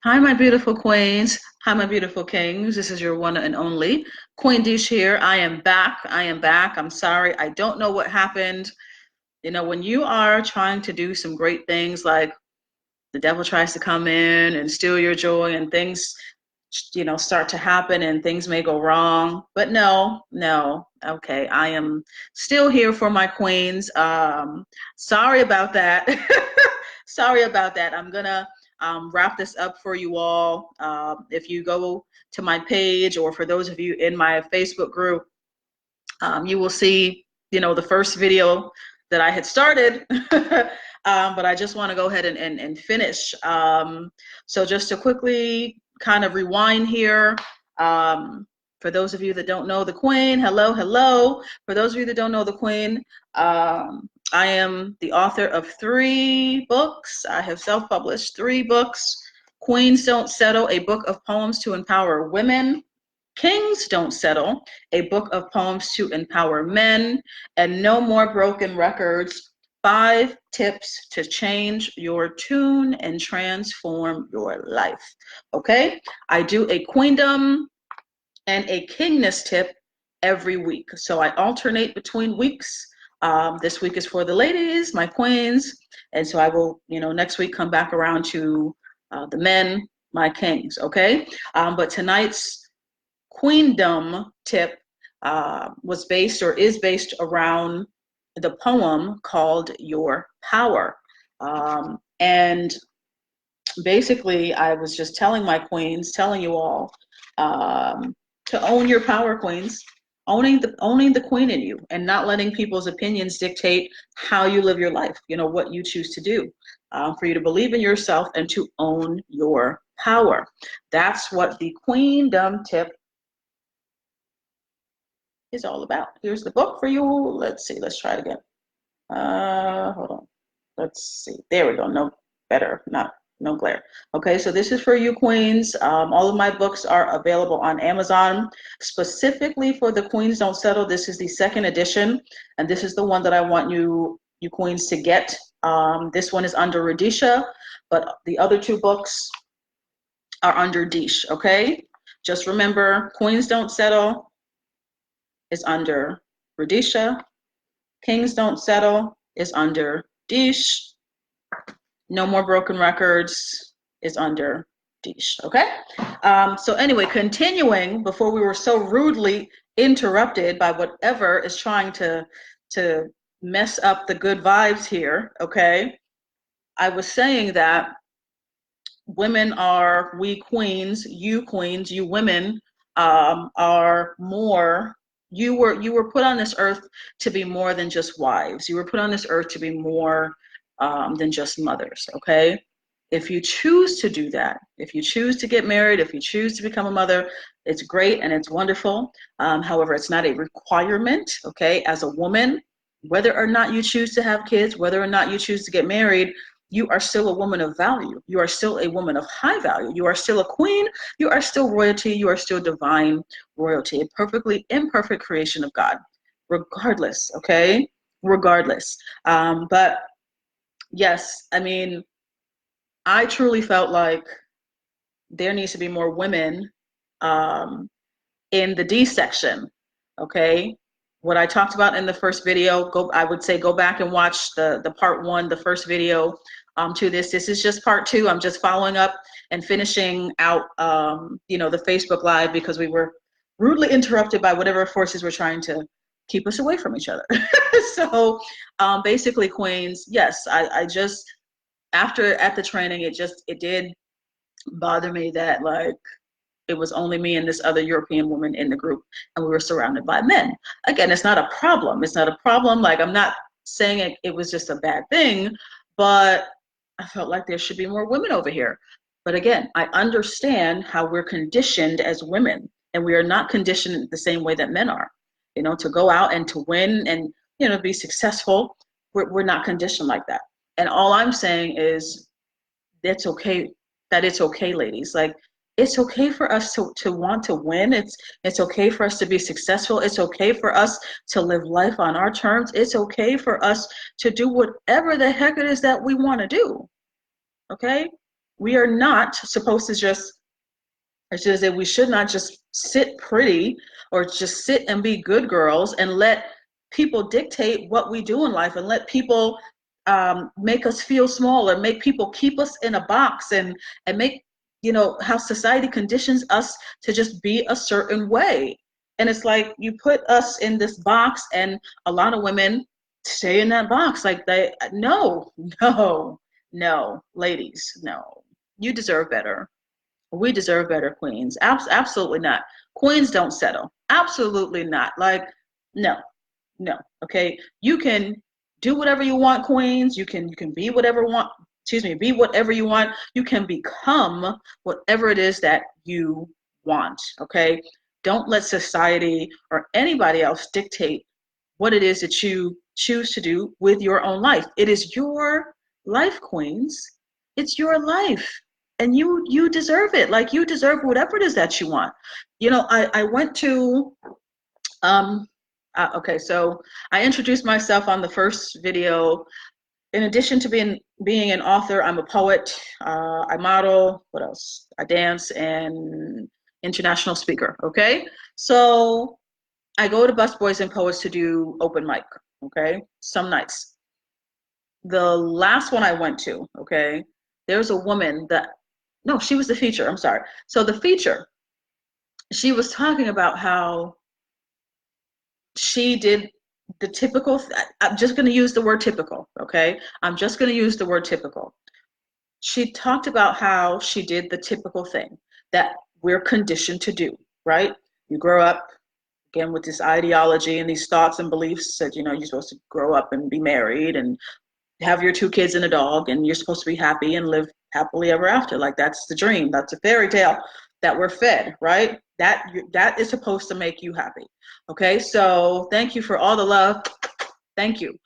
Hi, my beautiful queens. Hi, my beautiful kings. This is your one and only Queen Dish here. I am back. I am back. I'm sorry. I don't know what happened. You know, when you are trying to do some great things, like the devil tries to come in and steal your joy and things, start to happen and things may go wrong. But no, no. Okay. I am still here for my queens. Sorry about that. Sorry about that. I'm gonna wrap this up for you all. If you go to my page, or for those of you in my Facebook group, you will see, the first video that I had started, but I just want to go ahead and finish. So just to quickly kind of rewind here. For those of you that don't know the Queen, hello, hello. For those of you that don't know the Queen, I am the author of 3 books. I have self-published 3 books. Queens Don't Settle, a book of poems to empower women. Kings Don't Settle, a book of poems to empower men. And No More Broken Records, 5 tips to change your tune and transform your life. Okay? I do a queendom and a kingness tip every week. So I alternate between weeks. This week is for the ladies, my queens. And so I will, next week come back around to the men, my kings. Okay? But tonight's Queendom tip was based, or is based, around the poem called Your Power. And basically, I was just telling my queens, telling you all, to own your power, queens. Owning the queen in you, and not letting people's opinions dictate how you live your life, what you choose to do. For you to believe in yourself and to own your power. That's what the Queendom tip is all about. Here's the book for you. Let's see. Let's try it again. Hold on. Let's see. There we go. No, better. No glare. Okay, so this is for you queens. All of my books are available on Amazon. Specifically for the Queens Don't Settle, this is the 2nd edition, and this is the one that I want you queens to get. This one is under Radesha, but the other 2 books are under Dish. Okay, just remember, Queens Don't Settle is under Radesha. Kings Don't Settle is under Dish. No More Broken Records is under Dish. Okay? So anyway, continuing, before we were so rudely interrupted by whatever is trying to mess up the good vibes here, okay? I was saying that we queens, you women, are more. You were put on this earth to be more than just wives. You were put on this earth to be more than just mothers. Okay, if you choose to do that, if you choose to get married, if you choose to become a mother, it's great and it's wonderful. However, it's not a requirement. Okay, as a woman, whether or not you choose to have kids, whether or not you choose to get married, you are still a woman of value. You are still a woman of high value. You are still a queen. You are still royalty. You are still divine royalty, a perfectly imperfect creation of God, regardless, okay? Regardless. But yes, I mean, I truly felt like there needs to be more women in the D section, okay? What I talked about in the first video, I would say go back and watch the part 1, the first video to this. This is just part 2. I'm just following up and finishing out, the Facebook Live, because we were rudely interrupted by whatever forces were trying to keep us away from each other. So basically, queens, yes, I just, at the training, it did bother me that, like, it was only me and this other European woman in the group, and we were surrounded by men. Again, it's not a problem. It's not a problem. Like, I'm not saying it was just a bad thing, but I felt like there should be more women over here. But again, I understand how we're conditioned as women, and we are not conditioned the same way that men are. To go out and to win and, be successful, we're not conditioned like that. And all I'm saying is that's okay, that it's okay, ladies. Like, it's okay for us to want to win. It's okay for us to be successful. It's okay for us to live life on our terms. It's okay for us to do whatever the heck it is that we want to do. Okay? We are not supposed to just, I should say, we should not just sit pretty or just sit and be good girls and let people dictate what we do in life and let people make us feel small or make people keep us in a box and make, you know, how society conditions us to just be a certain way. And it's like you put us in this box, and a lot of women stay in that box. Like they, no, no, no, ladies, no. You deserve better. We deserve better, queens. Absolutely not. Queens don't settle. Absolutely not. Like, no, no. Okay. You can do whatever you want, queens. You can be whatever want. Excuse me. Be whatever you want. You can become whatever it is that you want. Okay. Don't let society or anybody else dictate what it is that you choose to do with your own life. It is your life, queens. It's your life. And you deserve it. Like you deserve whatever it is that you want. You know, I went to okay, so I introduced myself on the first video. In addition to being an author, I'm a poet, I model, what else? I dance and international speaker, okay? So I go to Busboys and Poets to do open mic, okay? Some nights. The last one I went to, okay, there's a woman that, no, she was the feature, I'm sorry. So the feature, she was talking about how she did the typical, I'm just gonna use the word typical, okay? I'm just gonna use the word typical. She talked about how she did the typical thing that we're conditioned to do, right? You grow up, again, with this ideology and these thoughts and beliefs that, you know, you're supposed to grow up and be married and have your 2 kids and a dog, and you're supposed to be happy and live happily ever after. Like that's the dream. That's a fairy tale that we're fed, right? That is supposed to make you happy. Okay, so thank you for all the love. Thank you.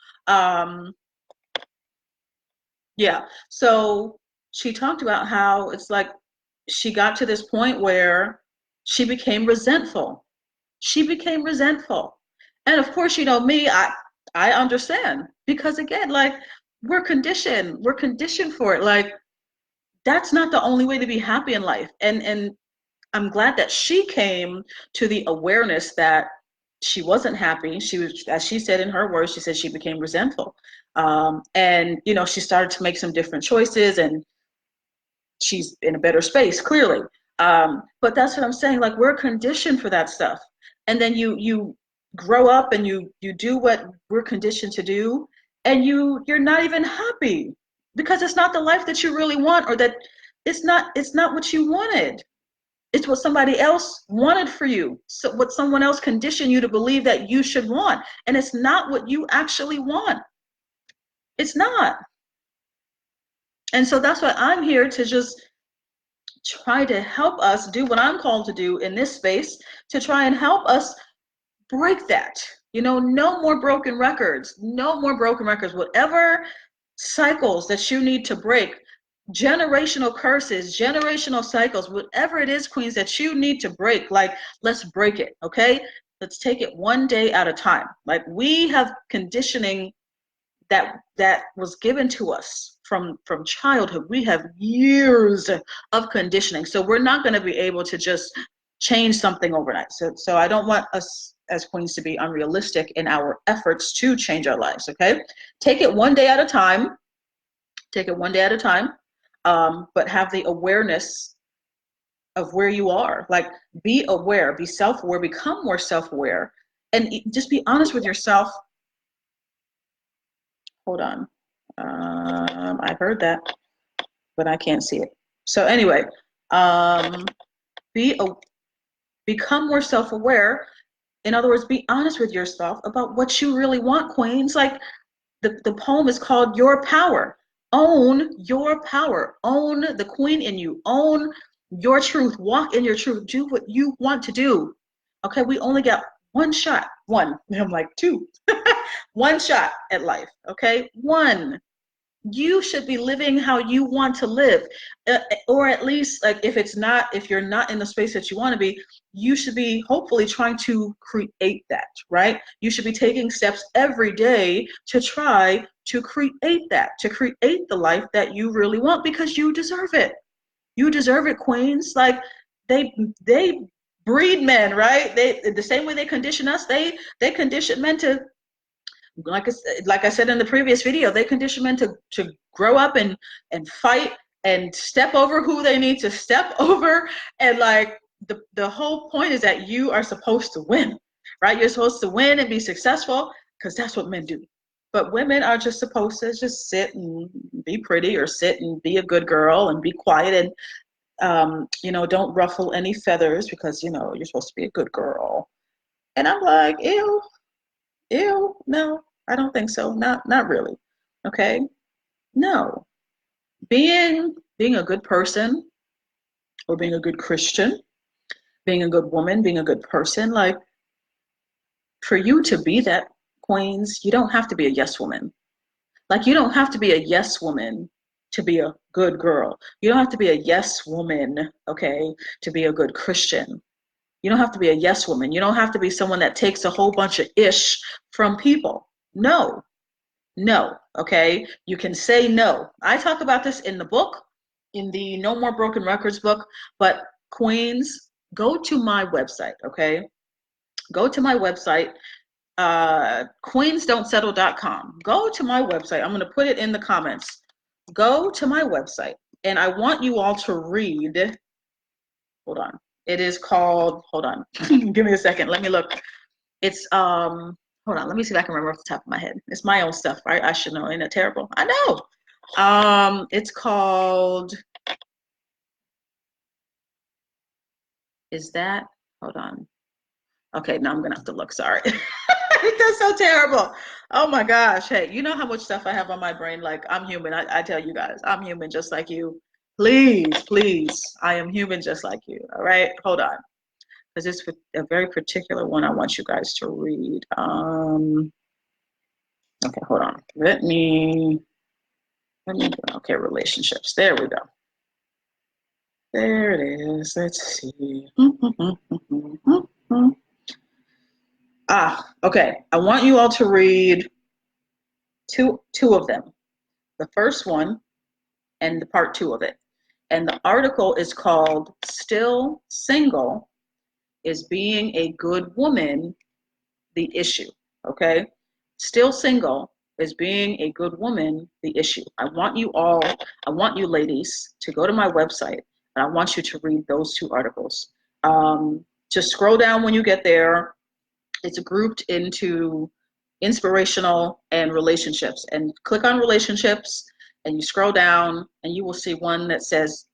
Yeah. So she talked about how it's like she got to this point where she became resentful. She became resentful. And of course, you know, me, I understand because again, like we're conditioned. We're conditioned for it. Like that's not the only way to be happy in life. And I'm glad that she came to the awareness that she wasn't happy. She was, as she said in her words, she said she became resentful. And you know, she started to make some different choices and she's in a better space, clearly. But that's what I'm saying. Like we're conditioned for that stuff. And then you grow up and you do what we're conditioned to do, and you're not even happy because it's not the life that you really want, or that it's not what you wanted. It's what somebody else wanted for you. So what someone else conditioned you to believe that you should want. And it's not what you actually want. It's not. And so that's why I'm here to just try to help us do what I'm called to do in this space, to try and help us break that. You know, no more broken records, no more broken records. Whatever cycles that you need to break, generational curses, generational cycles, whatever it is, queens, that you need to break, like let's break it, okay? Let's take it one day at a time. Like we have conditioning that was given to us from childhood. We have years of conditioning, so we're not going to be able to just change something overnight. So I don't want us as queens to be unrealistic in our efforts to change our lives. Okay, take it one day at a time. Take it one day at a time, but have the awareness of where you are. Like be aware, be self-aware, become more self-aware, and just be honest with yourself. Hold on. I heard that, but I can't see it. So anyway, be a, become more self-aware. In other words, be honest with yourself about what you really want, queens. Like the poem is called Your Power. Own your power. Own the queen in you. Own your truth. Walk in your truth. Do what you want to do. Okay, we only got one shot. One. I'm like, two. One shot at life. Okay, one. You should be living how you want to live, or at least, like, if you're not in the space that you want to be, you should be hopefully trying to create that, right? You should be taking steps every day to try to create that, to create the life that you really want, because you deserve it. You deserve it, queens. Like they breed men, right? They, the same way they condition us, they condition men to, like I said in the previous video, they condition men to grow up and fight and step over who they need to step over. And like the whole point is that you are supposed to win, right? You're supposed to win and be successful, because that's what men do. But women are just supposed to just sit and be pretty, or sit and be a good girl and be quiet, and don't ruffle any feathers, because you're supposed to be a good girl. And I'm like, ew, ew, no, I don't think so. Not really. Okay. No. Being a good person, or being a good Christian, being a good woman, being a good person, like, for you to be that, queens, you don't have to be a yes woman. Like, you don't have to be a yes woman to be a good girl. You don't have to be a yes woman, okay, to be a good Christian. You don't have to be a yes woman. You don't have to be someone that takes a whole bunch of ish from people. No, no, okay? You can say no. I talk about this in the book, in the No More Broken Records book, but queens, go to my website, okay? Go to my website, queensdon'tsettle.com. Go to my website. I'm going to put it in the comments. Go to my website, and I want you all to read. Hold on. It is called, hold on. Give me a second. Let me look. It's, hold on. Let me see if I can remember off the top of my head. It's my own stuff, right? I should know. Ain't it terrible? I know. It's called, is that, hold on. Okay, now I'm going to have to look. Sorry. That's so terrible. Oh my gosh. Hey, you know how much stuff I have on my brain? Like, I'm human. I tell you guys, I'm human just like you. Please, please. I am human just like you. All right. Hold on. Because it's a very particular one I want you guys to read. Okay, hold on. Okay, relationships. There we go. There it is. Let's see. Okay. I want you all to read two of them. The first one and the part 2 of it. And the article is called "Still Single? Is Being a Good Woman the Issue?" Okay? Still single, is being a good woman the issue? I want you ladies to go to my website, and I want you to read those 2 articles. Just scroll down when you get there. It's grouped into inspirational and relationships, and click on relationships, and you scroll down, and you will see one that says,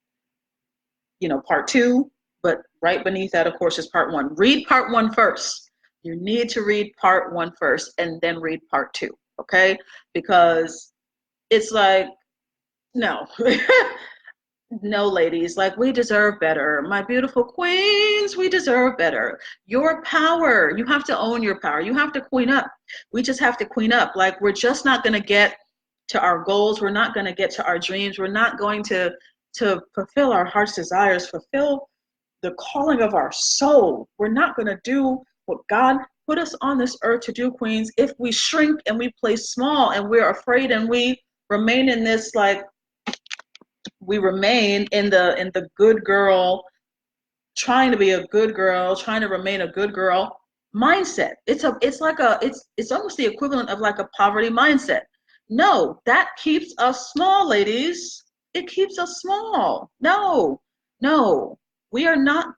part 2, but right beneath that, of course, is part 1. Read part 1 first. You need to read part 1 first, and then read part 2, okay? Because it's like, no. No, ladies, like, we deserve better. My beautiful queens, we deserve better. Your power, you have to own your power. You have to queen up. We just have to queen up. Like, we're just not going to get to our goals. We're not going to get to our dreams. We're not going to fulfill our heart's desires, fulfill the calling of our soul. We're not going to do what God put us on this earth to do, queens, if we shrink and we play small and we're afraid and we remain in this, like, we remain in the good girl, trying to be a good girl, trying to remain a good girl mindset. It's almost the equivalent of like a poverty mindset. No, that keeps us small, ladies. It keeps us small. No, they are not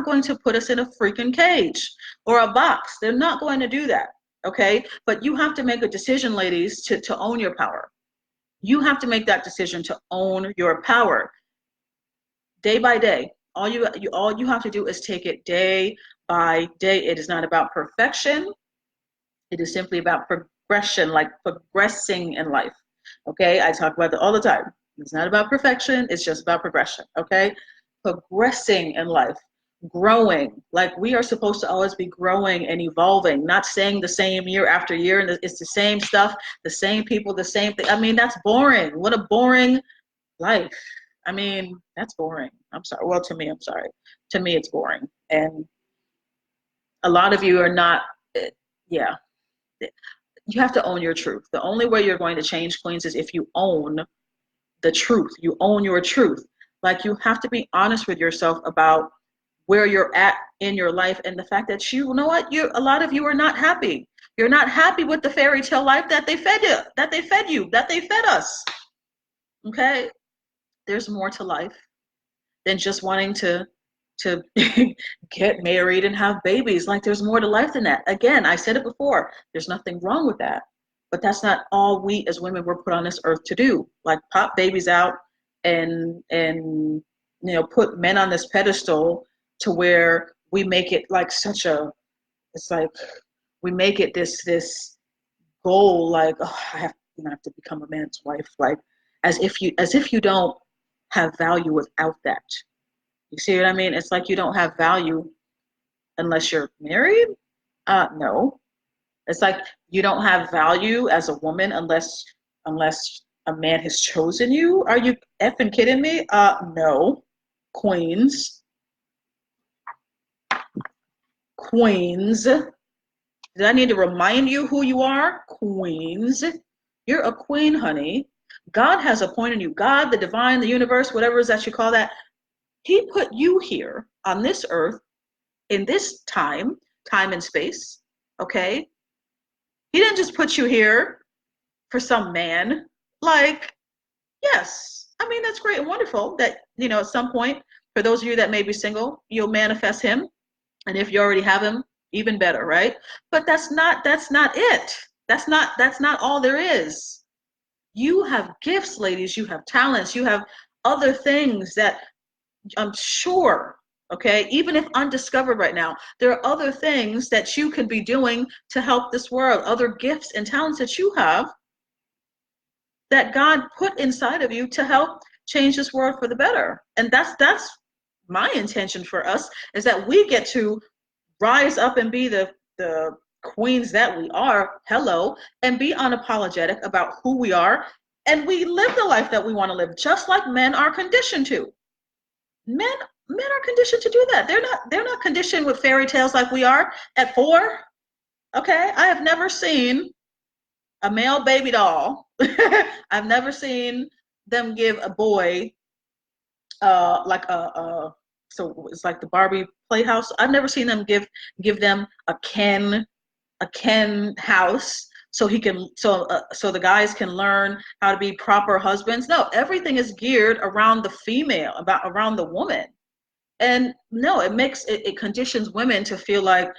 going to put us in a freaking cage or a box. They're not going to do that. Okay? But you have to make a decision, ladies, to own your power. You have to make that decision to own your power day by day. All you have to do is take it day by day. It is not about perfection. It is simply about progression, like progressing in life. Okay, I talk about that all the time. It's not about perfection. It's just about progression. Okay, progressing in life, growing. Like, we are supposed to always be growing and evolving, not staying the same year after year, and it's the same stuff, the same people, the same thing. I mean, that's boring. What a boring life. I mean, that's boring. I'm sorry. Well, to me, I'm sorry. To me, it's boring. And a lot of you are not, yeah. you have to own your truth. The only way you're going to change, queens, is if you own the truth. You own your truth. Like, you have to be honest with yourself about where you're at in your life, and the fact that you know what, a lot of you are not happy. You're not happy with the fairy tale life that they fed you, that they fed us. Okay? There's more to life than just wanting to get married and have babies. Like, there's more to life than that. Again, I said it before, there's nothing wrong with that. But that's not all we as women were put on this earth to do. Like, pop babies out and put men on this pedestal to where we make it like it's like we make it this goal, like, oh, I have to become a man's wife, like as if you don't have value without that. You see what I mean? It's like you don't have value unless you're married. No. It's like you don't have value as a woman unless a man has chosen you. Are you effing kidding me? No. Queens. Did I need to remind you who you are? Queens. You're a queen, honey. God has appointed you. God, the divine, the universe, whatever it is that you call that. He put you here on this earth in this time and space. Okay? He didn't just put you here for some man. Like, yes. I mean, that's great and wonderful that, at some point, for those of you that may be single, you'll manifest him. And if you already have him, even better, right? But that's not it. That's not all there is. You have gifts, ladies. You have talents. You have other things that I'm sure, okay, even if undiscovered right now, there are other things that you could be doing to help this world, other gifts and talents that you have that God put inside of you to help change this world for the better. And that's my intention for us, is that we get to rise up and be the queens that we are, and be unapologetic about who we are, and we live the life that we want to live, just like men are conditioned to. Men are conditioned to do that. They're not conditioned with fairy tales like we are at 4. Okay? I have never seen a male baby doll. I've never seen them give a boy like so it's like the Barbie playhouse. I've never seen them give them a Ken house so the guys can learn how to be proper husbands. No, everything is geared around the female, around the woman. And no, it conditions women to feel like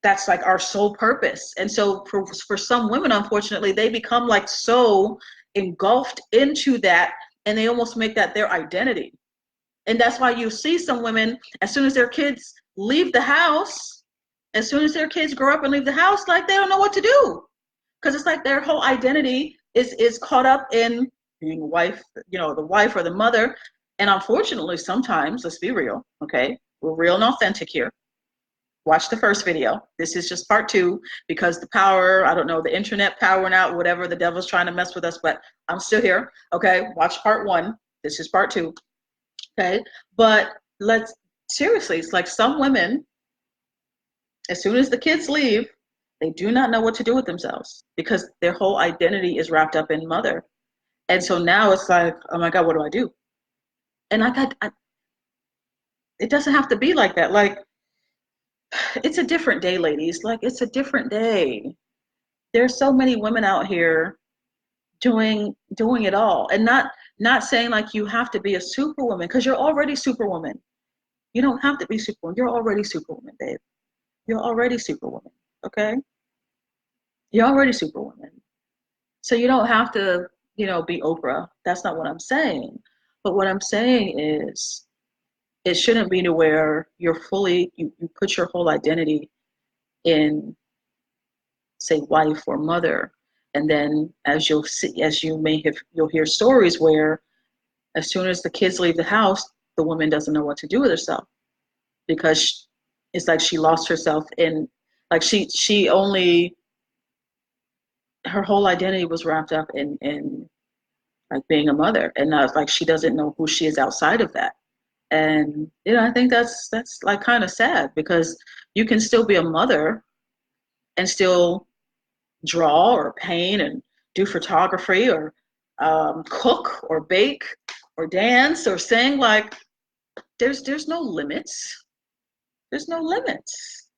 that's like our sole purpose. And so for some women, unfortunately, they become like so engulfed into that, and they almost make that their identity. And that's why you see some women, as soon as their kids leave the house, as soon as their kids grow up and leave the house, like they don't know what to do. Because it's like their whole identity is caught up in being a wife, the wife or the mother. And unfortunately, sometimes, let's be real, okay? We're real and authentic here. Watch the first video. This is just part 2, because the power, I don't know, the internet powering out, whatever, the devil's trying to mess with us, but I'm still here, okay? Watch part 1. This is part 2. Okay, but seriously, it's like some women, as soon as the kids leave, they do not know what to do with themselves because their whole identity is wrapped up in mother. And so now it's like, oh my God, what do I do? And it doesn't have to be like that. Like, it's a different day, ladies. Like, it's a different day. There's so many women out here doing it all, and not saying like you have to be a superwoman, because you're already superwoman. You don't have to be superwoman. You're already superwoman, babe. You're already superwoman. Okay? You're already superwoman. So you don't have to, be Oprah. That's not what I'm saying. But what I'm saying is, it shouldn't be to where you put your whole identity in, say, wife or mother. And then you'll hear stories where as soon as the kids leave the house, the woman doesn't know what to do with herself, because it's like she lost herself in, like her whole identity was wrapped up in like being a mother, and like she doesn't know who she is outside of that. And I think that's like kind of sad, because you can still be a mother and still draw or paint and do photography or cook or bake or dance or sing. Like there's no limits. There's no limits.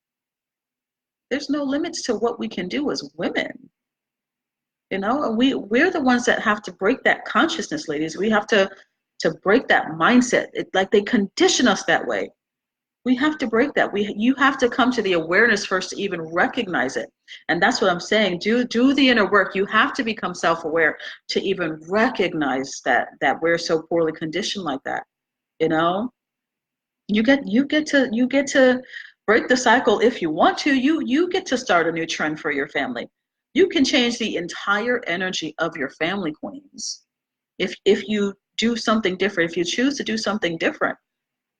There's no limits to what we can do as women. You know, and we're the ones that have to break that consciousness, ladies. We have to break that mindset. Like they condition us that way. We have to break that. You have to come to the awareness first to even recognize it. And that's what I'm saying. Do the inner work. You have to become self-aware to even recognize that we're so poorly conditioned like that. You know, you get to break the cycle if you want to. You get to start a new trend for your family. You can change the entire energy of your family, queens. If you do something different, if you choose to do something different.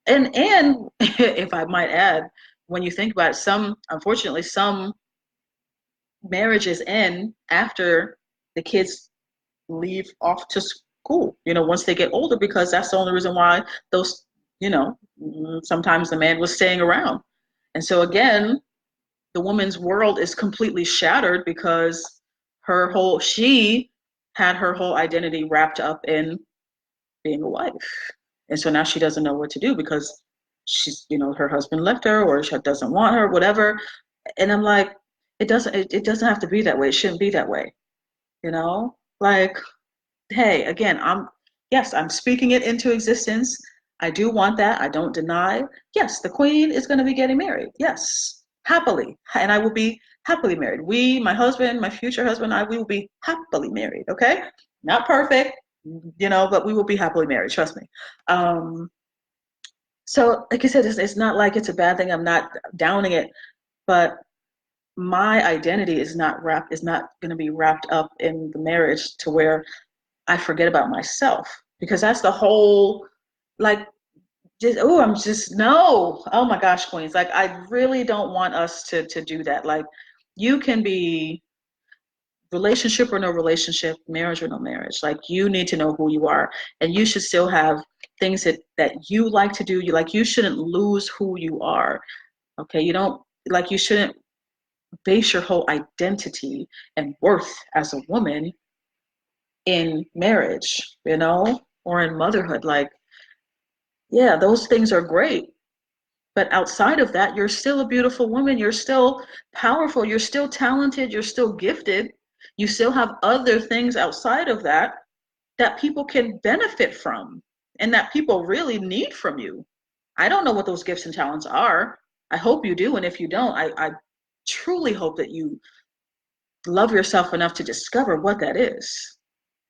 And if I might add, when you think about it, unfortunately, some marriages end after the kids leave off to school, once they get older, because that's the only reason why those, sometimes the man was staying around. And so again, the woman's world is completely shattered because she had her whole identity wrapped up in being a wife. And so now she doesn't know what to do because she's, her husband left her or she doesn't want her, whatever. And I'm like, it doesn't have to be that way. It shouldn't be that way. Like, hey, again, I'm speaking it into existence. I do want that. I don't deny. Yes, the queen is going to be getting married. Yes, happily. And I will be happily married. My husband, my future husband, we will be happily married. Okay. Not perfect, but we will be happily married. Trust me. So like I said, it's not like it's a bad thing. I'm not downing it, but my identity is not going to be wrapped up in the marriage to where I forget about myself, because that's the whole, like, no. Oh my gosh, queens. Like, I really don't want us to do that. Like, you can be relationship or no relationship, marriage or no marriage. Like, you need to know who you are, and you should still have things that you like to do. You shouldn't lose who you are. Okay. You shouldn't base your whole identity and worth as a woman in marriage, or in motherhood. Like, yeah, those things are great. But outside of that, you're still a beautiful woman. You're still powerful. You're still talented. You're still gifted. You still have other things outside of that people can benefit from and that people really need from you. I don't know what those gifts and talents are. I hope you do. And if you don't, I truly hope that you love yourself enough to discover what that is.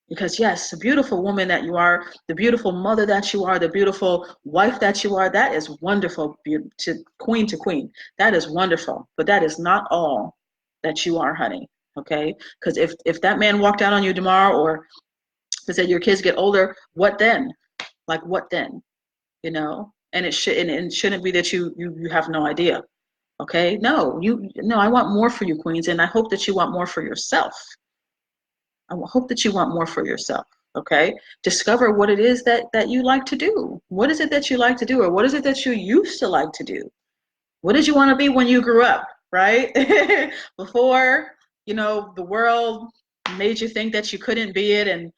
Because yes, the beautiful woman that you are, the beautiful mother that you are, the beautiful wife that you are, that is wonderful, to queen. That is wonderful. But that is not all that you are, honey. Okay? Because if that man walked out on you tomorrow, or said your kids get older, what then? Like, what then? And it shouldn't be that you have no idea. Okay? No, I want more for you, queens, and I hope that you want more for yourself. I hope that you want more for yourself. Okay? Discover what it is that you like to do. What is it that you like to do? Or what is it that you used to like to do? What did you want to be when you grew up, right? Before, the world made you think that you couldn't be it, and,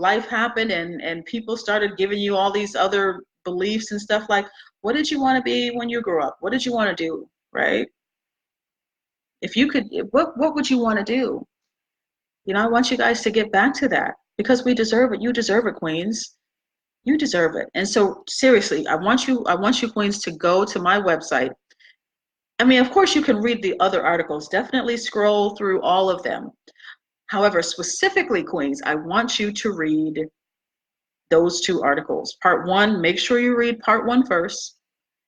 life happened, and people started giving you all these other beliefs and stuff. Like, what did you want to be when you grew up? What did you want to do, right? If you could, what would you want to do? I want you guys to get back to that, because we deserve it. You deserve it, queens. You deserve it. And so seriously, I want you queens to go to my website. I mean, of course you can read the other articles. Definitely scroll through all of them. However, specifically, queens, I want you to read those 2 articles. Part 1, make sure you read part 1 first,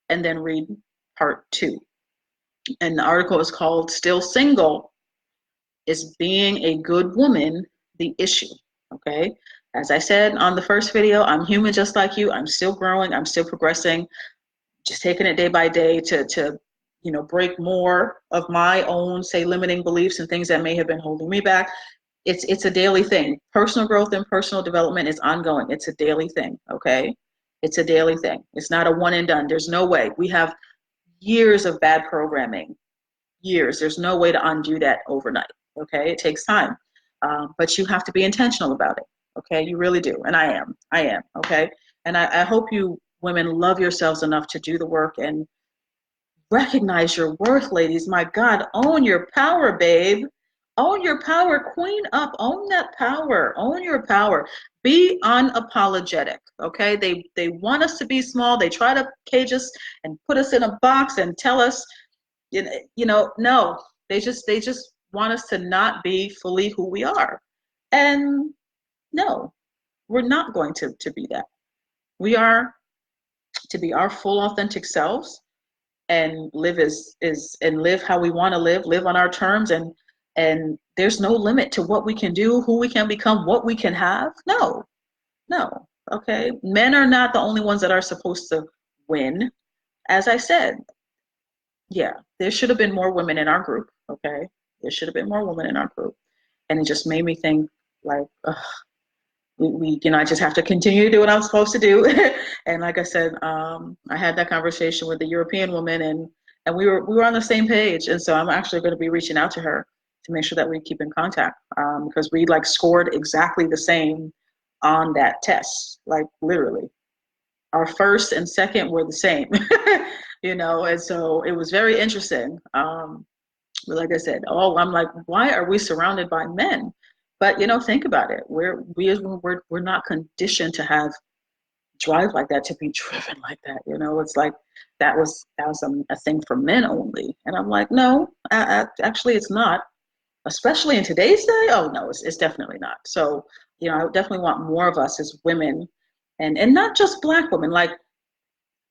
and then read part 2. And the article is called "Still Single? Is Being a Good Woman the Issue?" Okay? As I said on the first video, I'm human just like you. I'm still growing. I'm still progressing. Just taking it day by day to break more of my own, say, limiting beliefs and things that may have been holding me back. It's a daily thing. Personal growth and personal development is ongoing. It's a daily thing, okay? It's a daily thing. It's not a one and done. There's no way. We have years of bad programming. Years. There's no way to undo that overnight. Okay, it takes time, but you have to be intentional about it. Okay, you really do, and I am. Okay, and I hope you women love yourselves enough to do the work and recognize your worth, ladies. My God, own your power, babe. Own your power, queen up. Own that power. Own your power. Be unapologetic. Okay. They want us to be small. They try to cage us and put us in a box and tell us, no. They just want us to not be fully who we are. And no, we're not going to be that. We are to be our full authentic selves and live and live how we want to live on our terms, and there's no limit to what we can do, who we can become, what we can have. No. Okay, men are not the only ones that are supposed to win. As I said, yeah, there should have been more women in our group. Okay, there should have been more women in our group, and it just made me think, like, ugh, I just have to continue to do what I'm supposed to do. And like I said, I had that conversation with the European woman, and we were on the same page. And so I'm actually going to be reaching out to her to make sure that we keep in contact, because we like scored exactly the same on that test, like literally. Our first and second were the same, and so it was very interesting. But like I said, I'm like, why are we surrounded by men? But think about it. We're not conditioned to have drive like that, to be driven like that. It's like that was a thing for men only. And I'm like, no, actually, it's not. Especially in today's day. Oh no, it's definitely not. So I definitely want more of us as women, and not just Black women. Like,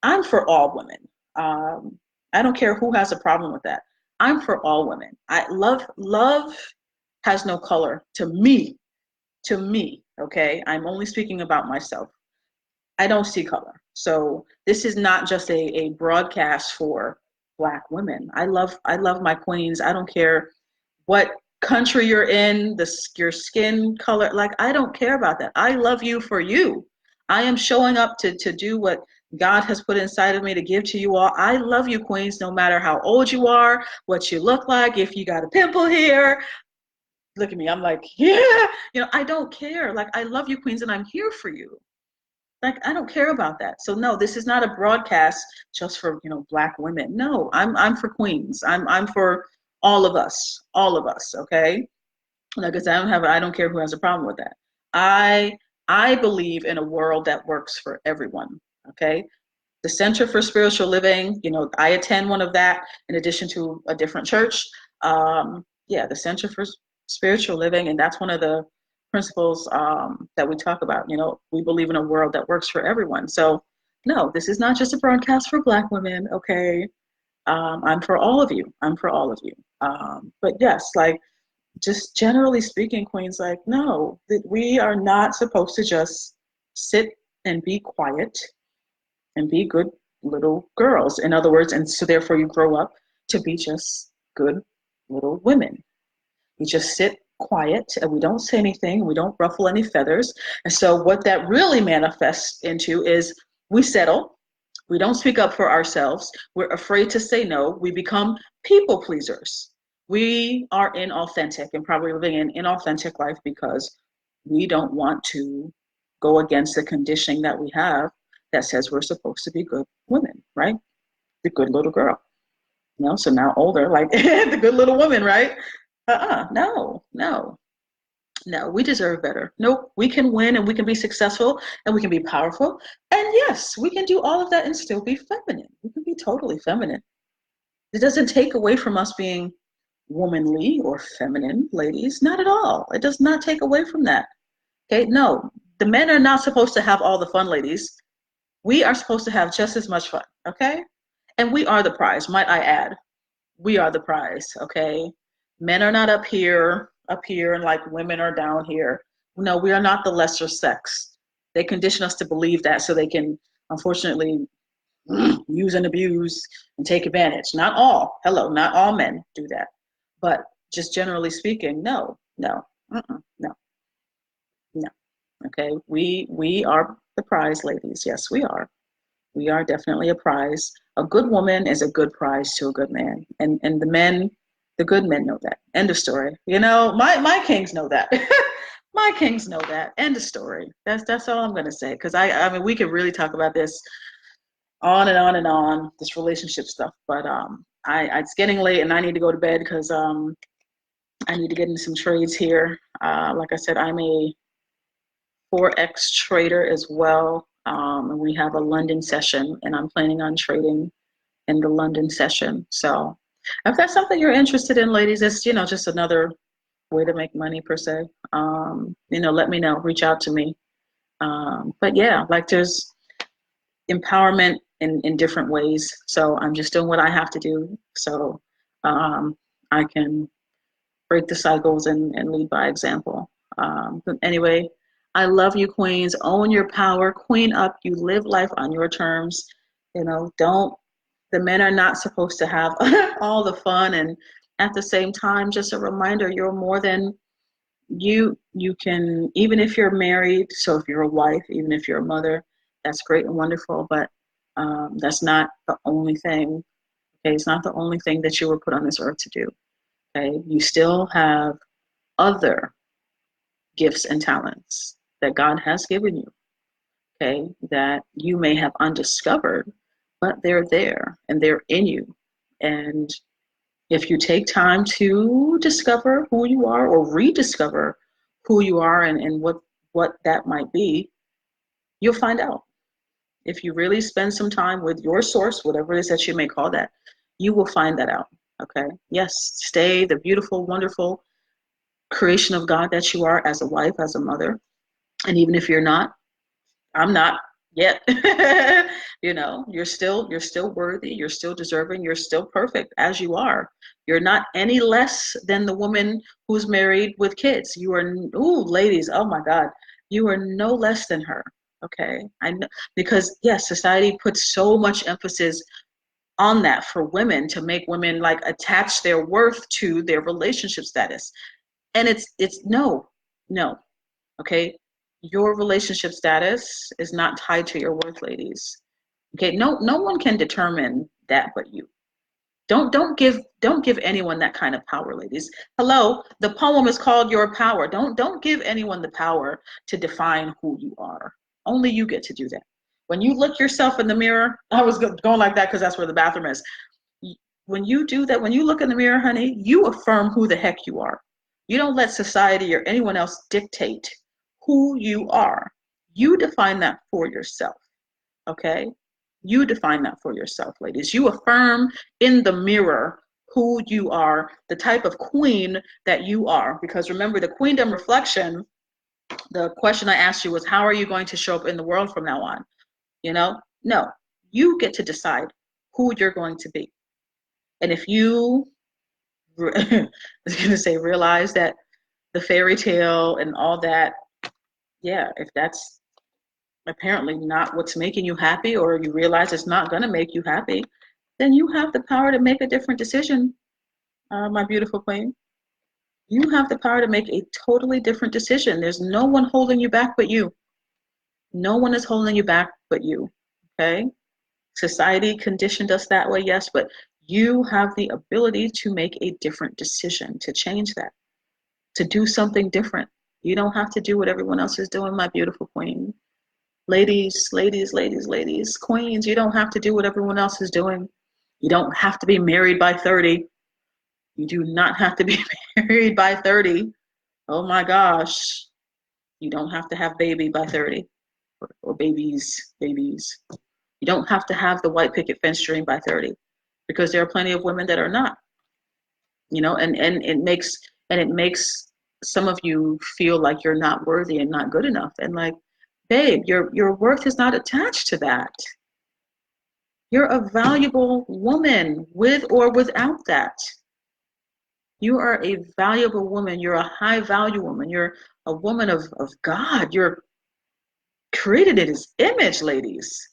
I'm for all women. I don't care who has a problem with that. I'm for all women. I love has no color to me. To me, okay? I'm only speaking about myself. I don't see color. So this is not just a broadcast for Black women. I love my queens. I don't care what country you're in, your skin color. Like, I don't care about that. I love you for you. I am showing up to do what God has put inside of me to give to you all. I love you, queens, no matter how old you are, what you look like, if you got a pimple here. Look at me. I'm like, yeah, I don't care. Like, I love you, queens, and I'm here for you. Like, I don't care about that. So no, this is not a broadcast just for, Black women. No, I'm for queens. I'm for all of us. Okay. Like I said, I don't care who has a problem with that. I believe in a world that works for everyone. Okay. The Center for Spiritual Living, I attend one of that in addition to a different church. Yeah, the Center for Spiritual Living, and that's one of the principles that we talk about. We believe in a world that works for everyone. So, no, this is not just a broadcast for Black women, okay? I'm for all of you. I'm for all of you. But yes, like, just generally speaking, queens, like, no, we are not supposed to just sit and be quiet and be good little girls. In other words, and so therefore you grow up to be just good little women. We just sit quiet and we don't say anything. We don't ruffle any feathers. And so what that really manifests into is we settle. We don't speak up for ourselves. We're afraid to say no. We become people pleasers. We are inauthentic and probably living an inauthentic life because we don't want to go against the conditioning that we have that says we're supposed to be good women, right? The good little girl. So now older, like the good little woman, right? No. We deserve better. Nope, we can win and we can be successful and we can be powerful. And yes, we can do all of that and still be feminine. We can be totally feminine. It doesn't take away from us being womanly or feminine, ladies. Not at all. It does not take away from that. Okay, no, the men are not supposed to have all the fun, ladies. We are supposed to have just as much fun, okay? And we are the prize, might I add. We are the prize, okay? Men are not up here, and like women are down here. No, we are not the lesser sex. They condition us to believe that so they can, unfortunately, use and abuse and take advantage. Not all, not all men do that. But just generally speaking, no. Okay, we are the prize, ladies. Yes, we are. We are definitely a prize. A good woman is a good prize to a good man. And the men, The good men know that. End of story. You know, my kings know that. My kings know that. End of story. That's all I'm gonna say. Because I mean we could really talk about this on and on and on, this relationship stuff. But it's getting late and I need to go to bed because I need to get into some trades here. Like I said, I'm a Forex trader as well. And we have a London session, and I'm planning on trading in the London session. So if that's something you're interested in, ladies, it's, you know, just another way to make money per se. You know, let me know, reach out to me. But yeah, like there's empowerment in different ways. So I'm just doing what I have to do. So I can break the cycles and lead by example. But anyway, I love you, queens. Own your power, queen up. You live life on your terms. You know, don't, the men are not supposed to have all the fun. And at the same time, just a reminder, you're more than you can, even if you're married. So if you're a wife, even if you're a mother, that's great and wonderful. But that's not the only thing. Okay, it's not the only thing that you were put on this earth to do. Okay, you still have other gifts and talents that God has given you, okay, that you may have undiscovered, but they're there and they're in you. And if you take time to discover who you are or rediscover who you are and what that might be, you'll find out. If you really spend some time with your source, whatever it is that you may call that, you will find that out. Okay. Yes, stay the beautiful, wonderful creation of God that you are as a wife, as a mother. And even if you're not, I'm not yet. You know, you're still worthy, you're still deserving, you're still perfect as you are. You're not any less than the woman who's married with kids. You are, ooh, ladies, oh my God, you are no less than her. Okay. I know, because yes, society puts so much emphasis on that for women to make women like attach their worth to their relationship status. And it's no, no. Okay, your relationship status is not tied to your worth, ladies. Okay, no one can determine that but you. Don't give anyone that kind of power, ladies. Hello, the poem is called Your Power. Don't give anyone the power to define who you are. Only you get to do that. When you look yourself in the mirror, I was going like that because that's where the bathroom is. When you do that, when you look in the mirror, honey, you affirm who the heck you are. You don't let society or anyone else dictate who you are. You define that for yourself. Okay? You define that for yourself, ladies. You affirm in the mirror who you are, the type of queen that you are. Because remember, the Queendom reflection, the question I asked you was, how are you going to show up in the world from now on? You know? No. You get to decide who you're going to be. And if you, I was going to say, realize that the fairy tale and all that, yeah, if that's apparently not what's making you happy, or you realize it's not going to make you happy, then you have the power to make a different decision, my beautiful queen. You have the power to make a totally different decision. There's no one holding you back but you. No one is holding you back but you. Okay? Society conditioned us that way, yes, but you have the ability to make a different decision, to change that, to do something different. You don't have to do what everyone else is doing, my beautiful queen. Ladies, ladies, ladies, ladies, queens, you don't have to do what everyone else is doing. You don't have to be married by 30. You do not have to be married by 30. Oh my gosh. You don't have to have baby by 30 or babies. You don't have to have the white picket fence dream by 30 because there are plenty of women that are not, you know, and it makes some of you feel like you're not worthy and not good enough. And like, babe, your worth is not attached to that. You're a valuable woman with or without that. You are a valuable woman. You're a high value woman. You're a woman of God. You're created in his image, ladies.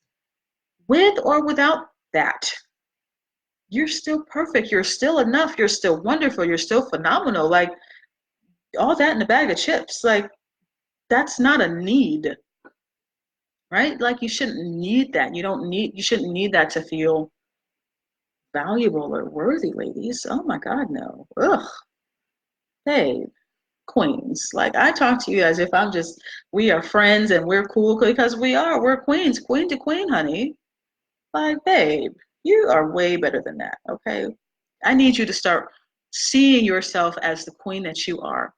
With or without that, you're still perfect. You're still enough. You're still wonderful. You're still phenomenal. Like all that in a bag of chips. Like that's not a need, right? Like you shouldn't need that. You shouldn't need that to feel valuable or worthy, ladies. Oh my God, no. Ugh. Hey, queens. Like I talk to you as if we are friends and we're cool because we are. We're queens, queen to queen, honey. Like, babe, you are way better than that, okay? I need you to start seeing yourself as the queen that you are.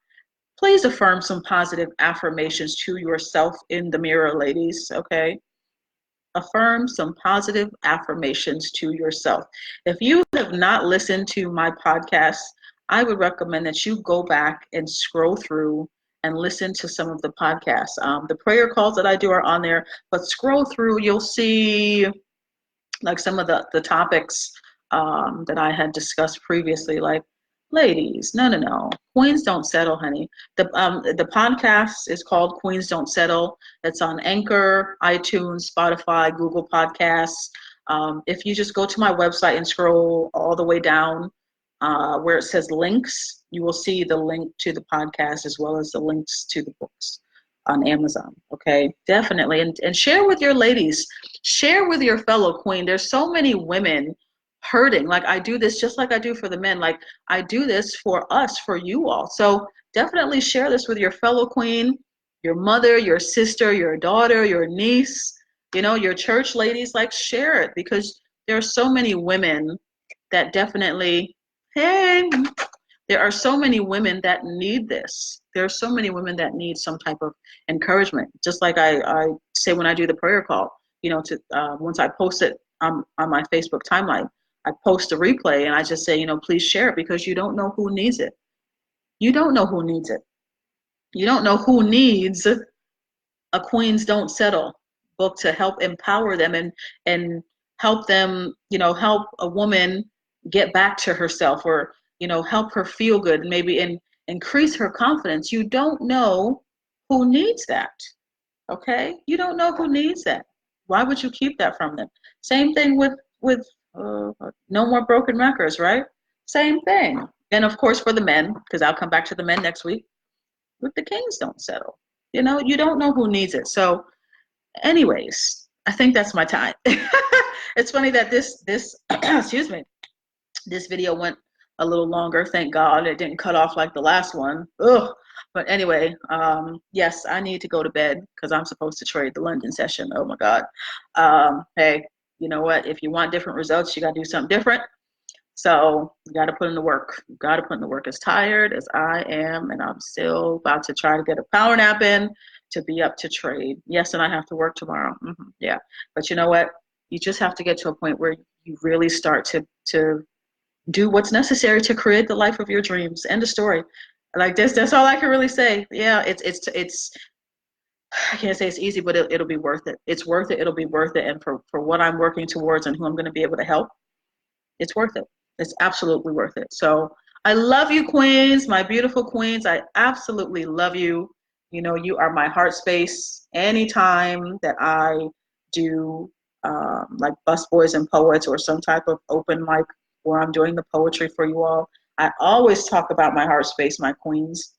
Please affirm some positive affirmations to yourself in the mirror, ladies, okay? Affirm some positive affirmations to yourself. If you have not listened to my podcast, I would recommend that you go back and scroll through and listen to some of the podcasts. The prayer calls that I do are on there, but scroll through, you'll see like some of the topics that I had discussed previously, like ladies, no. Queens don't settle, honey. The podcast is called Queens Don't Settle. It's on Anchor, iTunes, Spotify, Google Podcasts. If you just go to my website and scroll all the way down where it says links, you will see the link to the podcast as well as the links to the books on Amazon. Okay, definitely. And share with your ladies, share with your fellow queen. There's so many women hurting. Like I do this just like I do for the men. Like I do this for us, for you all. So definitely share this with your fellow queen, your mother, your sister, your daughter, your niece, your church ladies. Like share it because there are so many women that definitely, hey, there are so many women that need this. There are so many women that need some type of encouragement. Just like I say when I do the prayer call, once I post it on my Facebook timeline, I post a replay and I just say, please share it because you don't know who needs it. You don't know who needs it. You don't know who needs a Queens Don't Settle book to help empower them and help them, help a woman get back to herself or, help her feel good, maybe and increase her confidence. You don't know who needs that. Okay? You don't know who needs that. Why would you keep that from them? Same thing with No More Broken Records, right? Same thing. And of course for the men, because I'll come back to the men next week, with the Kings Don't Settle. You don't know who needs it. So anyways, I think that's my time. It's funny that this excuse me, this video went a little longer. Thank God it didn't cut off like the last one. Ugh. But anyway, yes, I need to go to bed because I'm supposed to trade the London session. Oh my God. Hey, you know what? If you want different results, you got to do something different. So you got to put in the work. You got to put in the work. As tired as I am, and I'm still about to try to get a power nap in to be up to trade. Yes, and I have to work tomorrow. Yeah, but you know what? You just have to get to a point where you really start to do what's necessary to create the life of your dreams. End of story. Like this, that's all I can really say. Yeah, it's. I can't say it's easy, but it'll be worth it. It's worth it. It'll be worth it. And for what I'm working towards and who I'm going to be able to help, it's worth it. It's absolutely worth it. So I love you, queens, my beautiful queens. I absolutely love you. You are my heart space. Anytime that I do like Busboys and Poets or some type of open mic where I'm doing the poetry for you all, I always talk about my heart space, my queens.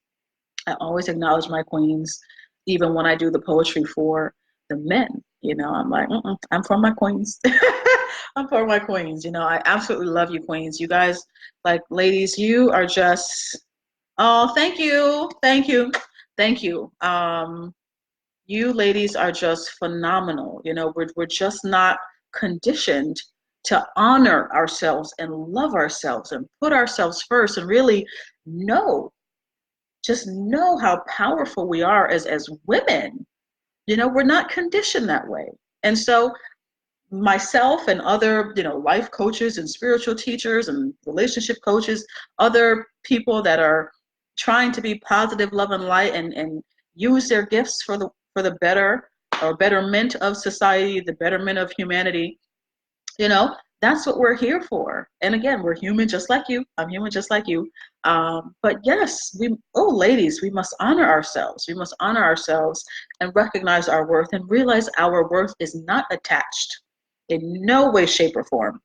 I always acknowledge my queens, even when I do the poetry for the men. I'm like, I'm for my queens. I'm for my queens. I absolutely love you, queens. You guys, like, ladies, you are just, oh, thank you. Thank you. Thank you. You ladies are just phenomenal. We're just not conditioned to honor ourselves and love ourselves and put ourselves first and really just know how powerful we are as women. We're not conditioned that way. And so myself and other, life coaches and spiritual teachers and relationship coaches, other people that are trying to be positive, love, and light and use their gifts for the better or betterment of society, the betterment of humanity, that's what we're here for. And again, we're human just like you. I'm human just like you. But yes, ladies, we must honor ourselves. We must honor ourselves and recognize our worth and realize our worth is not attached in no way, shape, or form.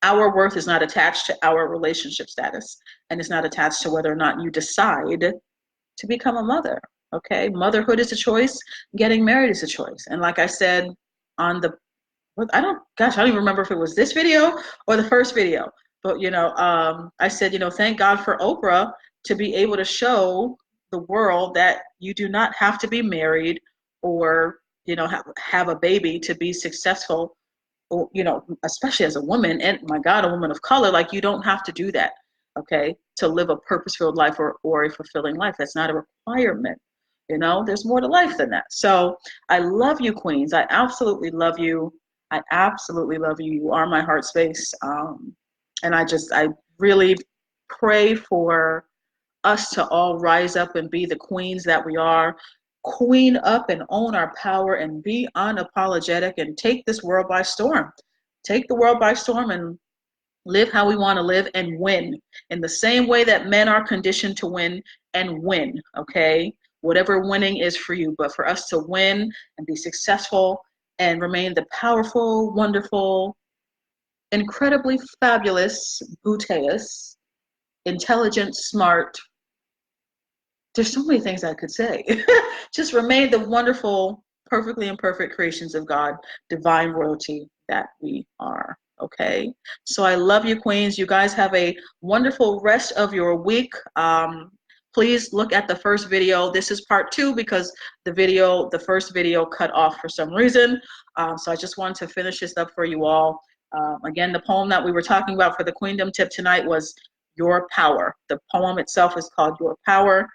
Our worth is not attached to our relationship status, and it's not attached to whether or not you decide to become a mother. Okay, motherhood is a choice. Getting married is a choice. And like I said on the gosh, I don't even remember if it was this video or the first video. But, I said, thank God for Oprah to be able to show the world that you do not have to be married or, have a baby to be successful, or, especially as a woman, and my God, a woman of color. Like, you don't have to do that, okay, to live a purpose-filled life, or a fulfilling life. That's not a requirement. There's more to life than that. So I love you, Queens. I absolutely love you. I absolutely love you. You are my heart space. And I really pray for us to all rise up and be the queens that we are. Queen up and own our power and be unapologetic and take this world by storm. Take the world by storm and live how we want to live and win in the same way that men are conditioned to win and win, okay? Whatever winning is for you, but for us to win and be successful and remain the powerful, wonderful, incredibly fabulous, Buteus, intelligent, smart. There's so many things I could say. Just remain the wonderful, perfectly imperfect creations of God, divine royalty that we are. Okay. So I love you, Queens. You guys have a wonderful rest of your week. Please look at the first video. This is part 2 because the first video cut off for some reason. So I just wanted to finish this up for you all. Again, the poem that we were talking about for the Queendom Tip tonight was Your Power. The poem itself is called Your Power.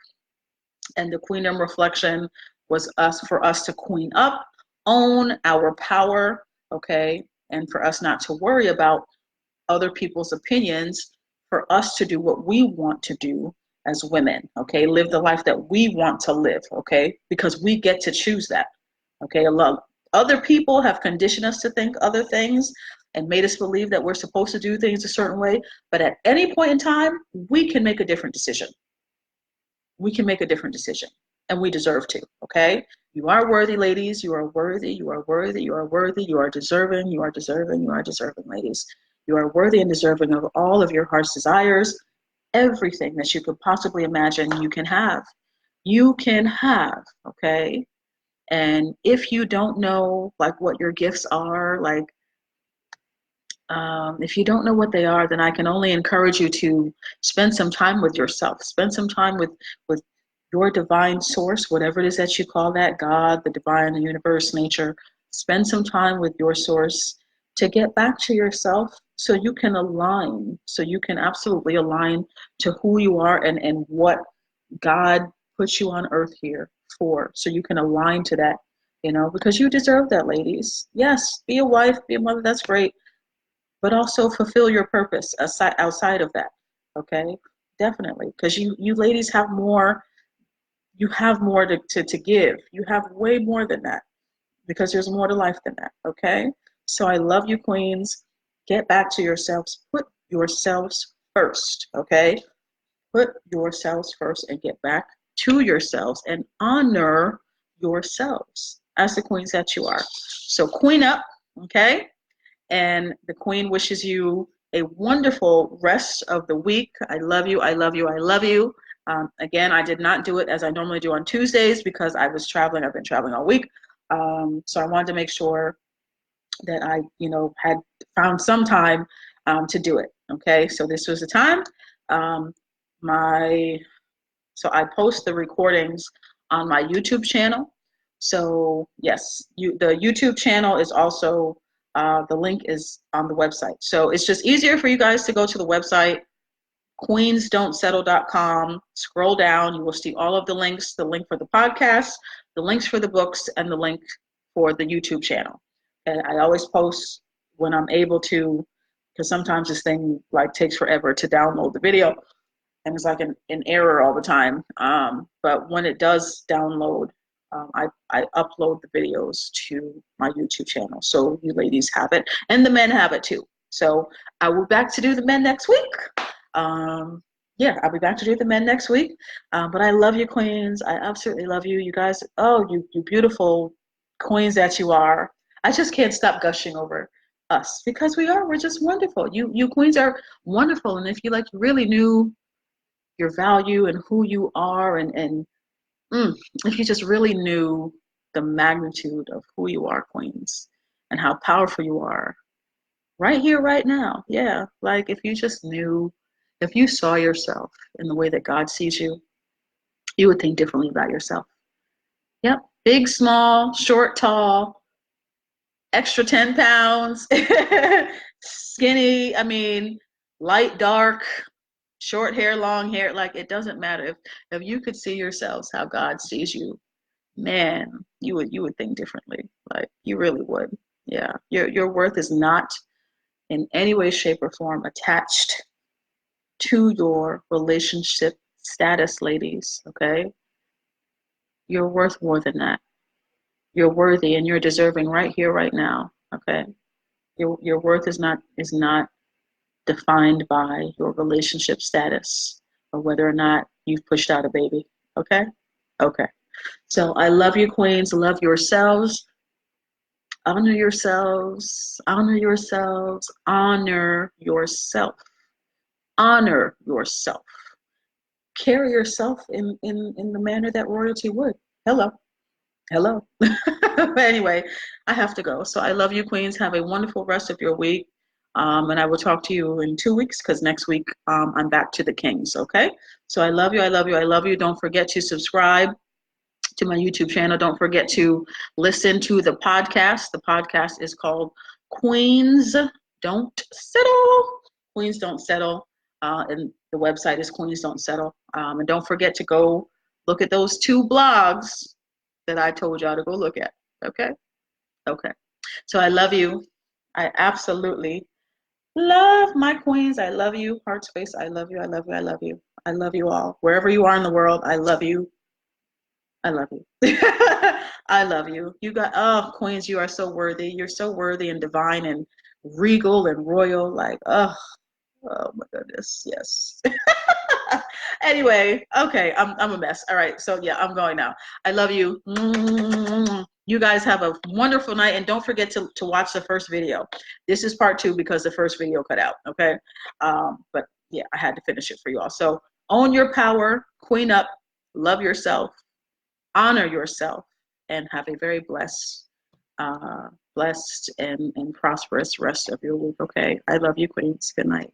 And the Queendom reflection was for us to queen up, own our power, okay, and for us not to worry about other people's opinions, for us to do what we want to do as women, okay, live the life that we want to live, okay, because we get to choose that, okay. A lot other people have conditioned us to think other things and made us believe that we're supposed to do things a certain way, but at any point in time, we can make a different decision. We can make a different decision, and we deserve to, okay? You are worthy, ladies. You are worthy. You are worthy. You are worthy. You are deserving. You are deserving. You are deserving, ladies. You are worthy and deserving of all of your heart's desires. Everything that you could possibly imagine, you can have. You can have, okay? And if you don't know, like, what your gifts are, like, if you don't know what they are, then I can only encourage you to spend some time with yourself. Spend some time with your divine source, whatever it is that you call that, God, the divine, the universe, nature. Spend some time with your source to get back to yourself so you can align, so you can absolutely align to who you are and what God put you on earth here for, so you can align to that, because you deserve that, ladies. Yes, be a wife, be a mother, that's great, but also fulfill your purpose outside of that, okay? Definitely, because you ladies have more. You have more to give. You have way more than that, because there's more to life than that, okay? So I love you, queens. Get back to yourselves. Put yourselves first, okay? Put yourselves first and get back to yourselves and honor yourselves as the queens that you are. So queen up, okay? And the queen wishes you a wonderful rest of the week. I love you. I love you. I love you. Again, I did not do it as I normally do on Tuesdays because I was traveling. I've been traveling all week. So I wanted to make sure that I, had found some time to do it. Okay, so this was the time. So I post the recordings on my YouTube channel. So yes, the YouTube channel is also, the link is on the website. So it's just easier for you guys to go to the website, queensdon'tsettle.com. Scroll down, you will see all of the links, the link for the podcast, the links for the books, and the link for the YouTube channel. And I always post when I'm able to, because sometimes this thing takes forever to download the video, and it's like an error all the time. But when it does download, I upload the videos to my YouTube channel. So you ladies have it, and the men have it too. So I will be back to do the men next week. Yeah, I'll be back to do the men next week. But I love you, queens. I absolutely love you. You guys, oh, you beautiful queens that you are. I just can't stop gushing over us because we're just wonderful. You queens are wonderful. And if you really knew your value and who you are, and if you just really knew the magnitude of who you are, queens, and how powerful you are right here, right now. Yeah, like if you just knew, if you saw yourself in the way that God sees you, you would think differently about yourself. Yep, big, small, short, tall, extra 10 pounds, skinny, I mean, light, dark, short hair, long hair, like it doesn't matter. If you could see yourselves how God sees you, man, you would think differently. Like you really would. Yeah. Your worth is not in any way, shape, or form attached to your relationship status, ladies. Okay. You're worth more than that. You're worthy and you're deserving right here, right now. Okay. Your worth is not defined by your relationship status or whether or not you've pushed out a baby. Okay? Okay. So I love you, queens. Love yourselves. Honor yourselves. Honor yourselves. Honor yourself. Honor yourself. Carry yourself in the manner that royalty would. Hello. Hello. Anyway, I have to go. So I love you, queens. Have a wonderful rest of your week. And I will talk to you in 2 weeks because next week I'm back to the Kings. Okay. So I love you. I love you. I love you. Don't forget to subscribe to my YouTube channel. Don't forget to listen to the podcast. The podcast is called Queens Don't Settle. Queens Don't Settle. And the website is Queens Don't Settle. And don't forget to go look at those 2 blogs that I told y'all to go look at. Okay? Okay. So I love you. I absolutely love my queens. I love you. Heart space. I love you. I love you. I love you. I love you all. Wherever you are in the world, I love you. I love you. I love you. You got, oh, queens, you are so worthy. You're so worthy and divine and regal and royal. Like, oh my goodness. Yes. Anyway, okay, I'm a mess. All right, so yeah, I'm going now. I love you. You guys have a wonderful night, and don't forget to watch the first video. This is part 2 because the first video cut out. Okay, but yeah, I had to finish it for you all. So own your power, queen up, love yourself, honor yourself, and have a very blessed and prosperous rest of your week. Okay, I love you, queens. Good night.